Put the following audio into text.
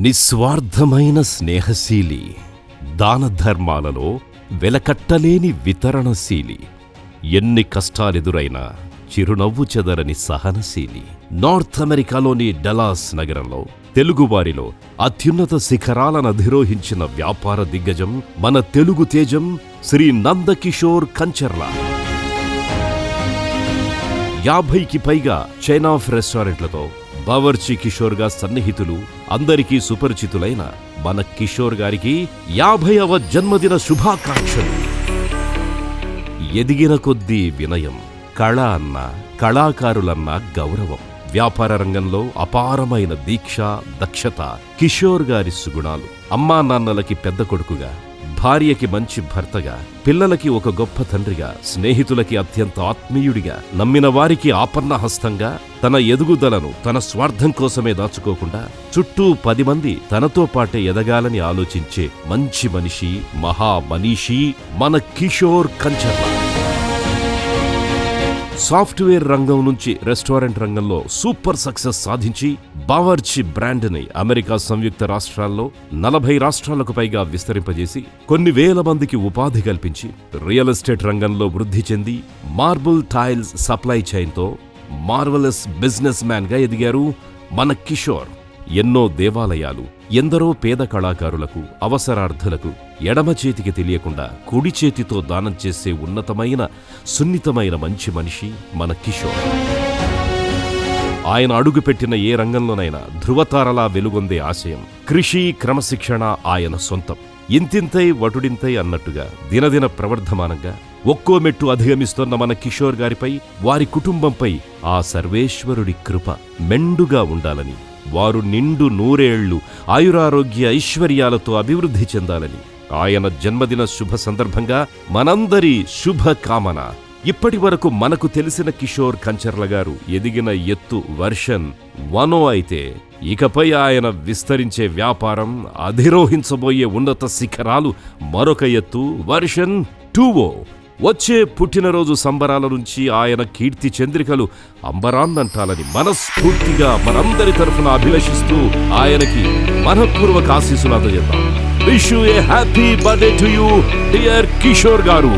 నిస్వార్థమైన స్నేహశీలి, దానధర్మాలలో వెలకట్టలేని వితరణశీలి, ఎన్ని కష్టాలెదురైనా చిరునవ్వు చెదరని సహనశీలి. నార్త్ అమెరికాలోని డలాస్ నగరంలో తెలుగువారిలో అత్యున్నత శిఖరాలను అధిరోహించిన వ్యాపార దిగ్గజం మన తెలుగు తేజం శ్రీ నందకిషోర్ కంచర్ల. 50కి పైగా చైన్ ఆఫ్ రెస్టారెంట్లతో బావర్చీ కిషోర్ గా సన్నిహితులు, అందరికీ సుపరిచితులైన మన కిషోర్ గారికి 50వ జన్మదిన శుభాకాంక్షలు. ఎదిగిన కొద్దీ వినయం, కళ అన్న, కళాకారులన్న గౌరవం, వ్యాపార రంగంలో అపారమైన దీక్ష, దక్షత కిషోర్ గారి సుగుణాలు. అమ్మా నాన్నలకి పెద్ద కొడుకుగా, భార్యకి మంచి భర్తగా, పిల్లలకి ఒక గొప్ప తండ్రిగా, స్నేహితులకి అత్యంత ఆత్మీయుడిగా, నమ్మిన వారికి ఆపన్నహస్తంగా, తన ఎదుగుదలను తన స్వార్థం కోసమే దాచుకోకుండా చుట్టూ 10 మంది తనతో పాటే ఎదగాలని ఆలోచించే మంచి మనిషి, మహామనీషి మన కిషోర్ కంచర్ల. సాఫ్ట్వేర్ రంగం నుంచి రెస్టారెంట్ రంగంలో సూపర్ సక్సెస్ సాధించి బావర్చీ బ్రాండ్ని అమెరికా సంయుక్త రాష్ట్రాల్లో 40 రాష్ట్రాలకు పైగా విస్తరింపజేసి కొన్ని వేల మందికి ఉపాధి కల్పించి రియల్ ఎస్టేట్ రంగంలో వృద్ధి చెంది మార్బుల్ టైల్స్ సప్లై చైన్తో మార్వలస్ బిజినెస్ మ్యాన్ గా ఎదిగారు మన కిషోర్. ఎన్నో దేవాలయాలు, ఎందరో పేద కళాకారులకు, అవసరార్థులకు ఎడమ చేతికి తెలియకుండా కుడి చేతితో దానం చేసే ఉన్నతమైన, సున్నితమైన మంచి మనిషి మన కిషోర్. ఆయన అడుగుపెట్టిన ఏ రంగంలోనైనా ధృవతారలా వెలుగొందే ఆశయం, కృషి, క్రమశిక్షణ ఆయన సొంతం. ఇంతింతై వటుడింతై అన్నట్టుగా దినదిన ప్రవర్ధమానంగా ఒక్కో మెట్టు అధిగమిస్తున్న మన కిషోర్ గారిపై, వారి కుటుంబంపై ఆ సర్వేశ్వరుడి కృప మెండుగా ఉండాలని, వారు నిండు 100 ఏళ్లు ఆయురారోగ్య ఐశ్వర్యాలతో అభివృద్ధి చెందాలని ఆయన జన్మదిన శుభ సందర్భంగా మనందరి శుభకామన. ఇప్పటి వరకు మనకు తెలిసిన కిషోర్ కంచర్ల గారు ఎదిగిన ఎత్తు వర్షన్ 1 అయితే, ఇకపై ఆయన విస్తరించే వ్యాపారం, అధిరోహించబోయే ఉన్నత శిఖరాలు మరొక ఎత్తు వర్షన్ 2. వచ్చే పుట్టినరోజు సంబరాల నుంచి ఆయన కీర్తి చంద్రికలు అంబరాన్నంటాలని మనస్ఫూర్తిగా మనందరి తరఫున అభిలషిస్తూ ఆయనకి మనఃపూర్వక ఆశీస్సులు అందజేద్దాం. Wish you a happy birthday to you dear Kishore గారు.